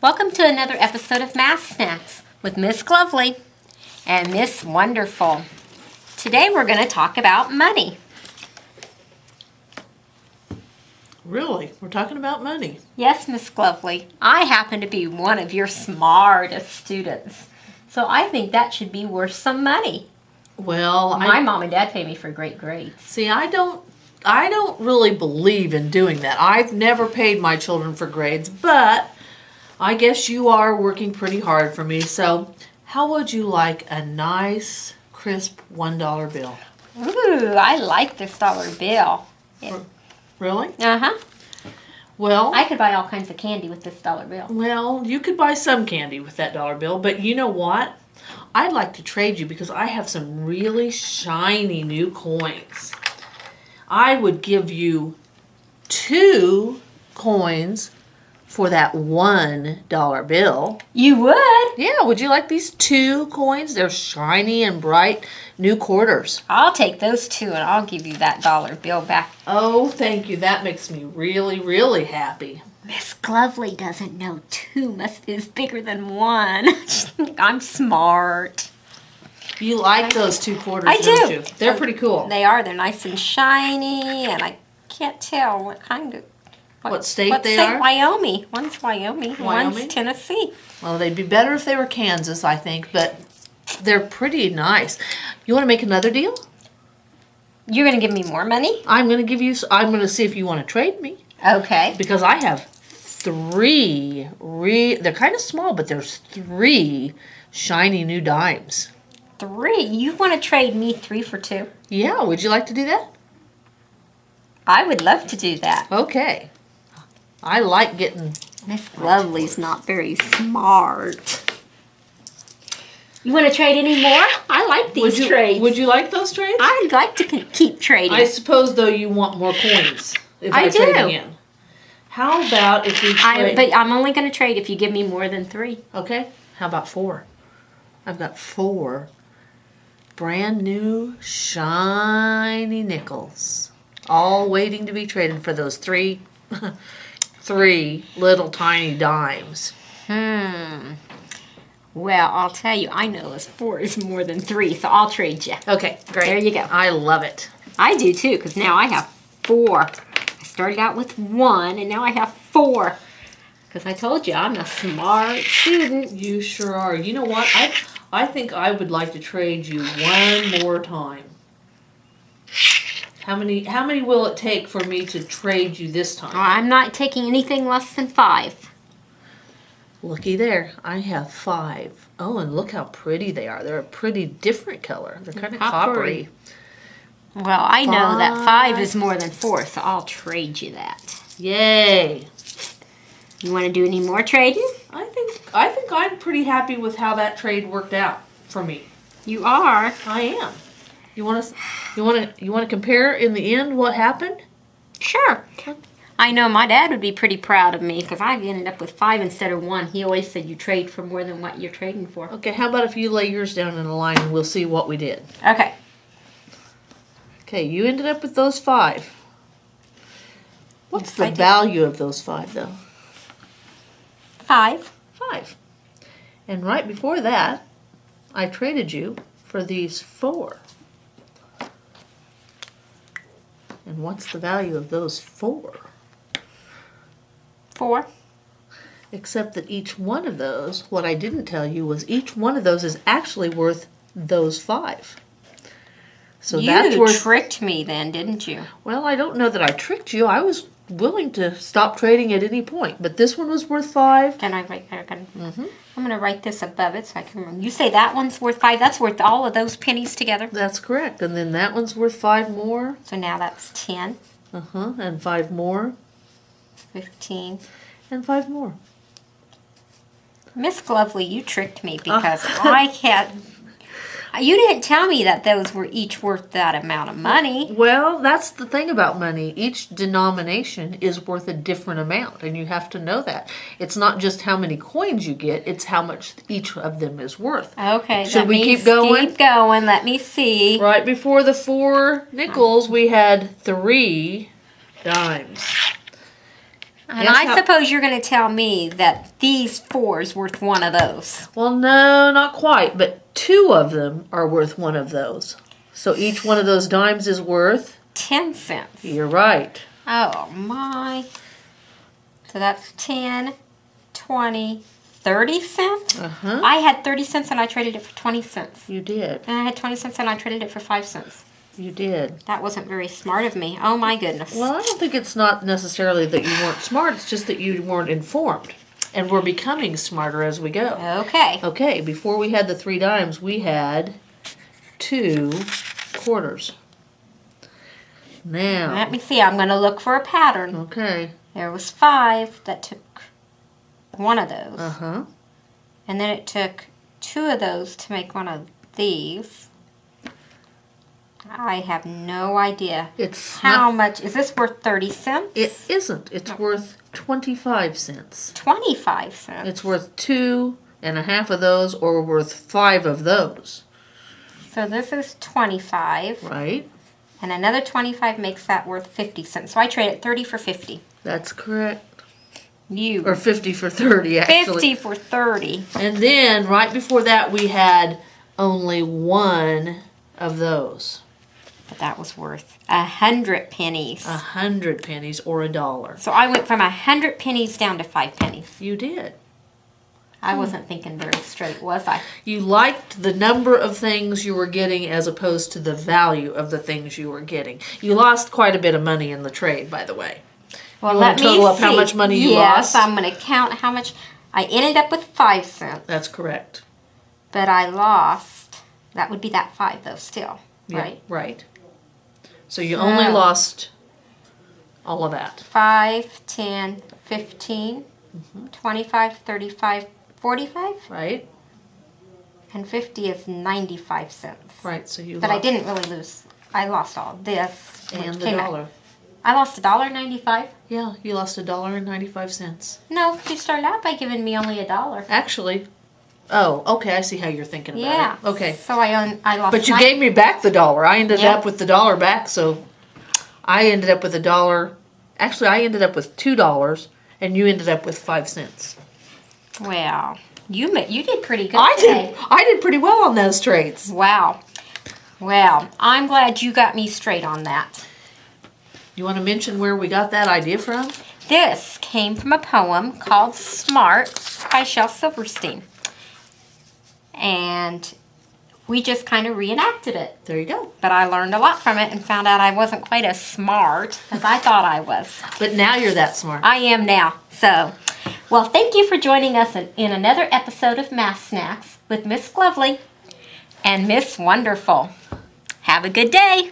Welcome to another episode of Math Snacks with Miss Glovely and Miss Wonderful. Today we're going to talk about money. Really? We're talking about money? Yes, Miss Glovely. I happen to be one of your smartest students, so I think that should be worth some money. Well, My mom and dad pay me for great grades. See, I don't really believe in doing that. I've never paid my children for grades, but I guess you are working pretty hard for me. So, how would you like a nice, crisp $1 bill? Ooh, I like this dollar bill. Really? Uh-huh. Well, I could buy all kinds of candy with this dollar bill. well, you could buy some candy with that dollar bill, but you know what? I'd like to trade you because I have some really shiny new coins. I would give you 2 coins for that $1 bill. You would? Yeah, would you like these 2 coins? They're shiny and bright new quarters. I'll take those 2 and I'll give you that dollar bill back. Oh, thank you. That makes me really, really happy. Miss Glovely doesn't know 2 is bigger than 1. I'm smart. You like those 2 quarters, I don't do. you? They're pretty cool. They are. They're nice and shiny, and I can't tell what kind of... What state they are? Wyoming. One's Wyoming. Wyoming? One's Tennessee. Well, they'd be better if they were Kansas, I think, but they're pretty nice. You want to make another deal? You're going to give me more money? I'm going to see if you want to trade me. Okay. Because I have 3, they're kind of small, but there's 3 shiny new dimes. 3? You want to trade me 3 for 2? Yeah, would you like to do that? I would love to do that. Okay. I like getting... Miss Glovely's not very smart. You want to trade any more? I like these trades. Would you like those trades? I'd like to keep trading. I suppose, though, you want more coins if I do. trade again. How about if we trade... But I'm only going to trade if you give me more than 3. Okay. How about 4? I've got 4 brand new shiny nickels, all waiting to be traded for those 3 little tiny dimes. Well, I'll tell you, I know 4 is more than 3, so I'll trade you. Okay, great. There you go. I love it. I do too, because now I have 4. I started out with 1, and now I have 4. Because I told you, I'm a smart student. You sure are. You know what? I think I would like to trade you one more time. How many will it take for me to trade you this time? I'm not taking anything less than 5. Looky there. I have 5. Oh, and look how pretty they are. They're a pretty different color. They're kind of coppery. Well, I know that 5 is more than 4, so I'll trade you that. Yay. You want to do any more trading? I think I'm pretty happy with how that trade worked out for me. You are. I am. You want to compare in the end what happened? Sure. I know my dad would be pretty proud of me because I ended up with 5 instead of 1. He always said you trade for more than what you're trading for. Okay, how about if you lay yours down in a line and we'll see what we did. Okay. Okay, you ended up with those 5. What's the value of those 5, though? 5. 5. And right before that, I traded you for these 4. And what's the value of those 4? 4. Except that each one of those, what I didn't tell you was each one of those is actually worth those 5. So that's worth... tricked me then, didn't you? Well, I don't know that I tricked you. I was willing to stop trading at any point, but this one was worth 5. Can I write? I'm going to write this above it so I can remember. You say that one's worth 5. That's worth all of those pennies together. That's correct. And then that one's worth 5 more. So now that's 10. And 5 more. 15. And 5 more. Miss Glovely, you tricked me because I had... You didn't tell me that those were each worth that amount of money. Well, that's the thing about money. Each denomination is worth a different amount, and you have to know that. It's not just how many coins you get, it's how much each of them is worth. Okay. Should we keep going? Keep going. Let me see. Right before the 4 nickels, we had 3 dimes. And I suppose you're going to tell me that these 4 is worth one of those. Well, no, not quite, but 2 of them are worth one of those. So each one of those dimes is worth 10 cents. You're right. Oh, my. So that's 10, 20, 30 cents? Uh-huh. I had 30 cents and I traded it for 20 cents. You did. And I had 20 cents and I traded it for 5 cents. You did. That wasn't very smart of me. Oh, my goodness. Well, I don't think it's not necessarily that you weren't smart. It's just that you weren't informed. And we're becoming smarter as we go. Okay. Okay, before we had the 3 dimes, we had 2 quarters. Now. Let me see. I'm going to look for a pattern. Okay. There was 5 that took one of those. Uh-huh. And then it took 2 of those to make one of these. I have no idea. It's how much is this worth? 30 cents? It isn't. It's worth 25 cents. 25 cents. It's worth 2 1/2 of those, or worth 5 of those. So this is 25. Right. And another 25 makes that worth 50 cents. So I traded 30 for 50. That's correct. You. Or 50 for 30, actually. 50 for 30. And then, right before that, we had only 1 of those. But that was worth 100 pennies. 100 pennies or $1. So I went from 100 pennies down to 5 pennies. You did. I wasn't thinking very straight, was I? You liked the number of things you were getting as opposed to the value of the things you were getting. You lost quite a bit of money in the trade, by the way. Well, you let want to me total up see. how much money you lost? lost? I'm going to count how much. I ended up with 5 cents. That's correct. But I lost. That would be that 5, though, still. Yeah, Right? right. So you only lost all of that. 5, 10, 15, 25, 35, 45. Right? And 50 is 95 cents. Right, so you But lost. I didn't really lose. I lost all this. And which the came out. dollar. I lost $1.95. Yeah, you lost $1.95. No, you started out by giving me only $1. Actually, oh, okay, I see how you're thinking about Yeah. it. Okay. So I lost. But you gave me back the $1. I ended Yeah. up with the $1 back, so I ended up with $1. Actually, I ended up with $2, and you ended up with 5 cents. Well, you did pretty good I today. did pretty well on those trades. Wow. Well, I'm glad you got me straight on that. You want to mention where we got that idea from? This came from a poem called Smart by Shel Silverstein. And we just kind of reenacted it. There you go. But I learned a lot from it and found out I wasn't quite as smart as I thought I was. But now you're that smart. I am now. So, well, thank you for joining us in another episode of Math Snacks with Miss Lovely and Miss Wonderful. Have a good day.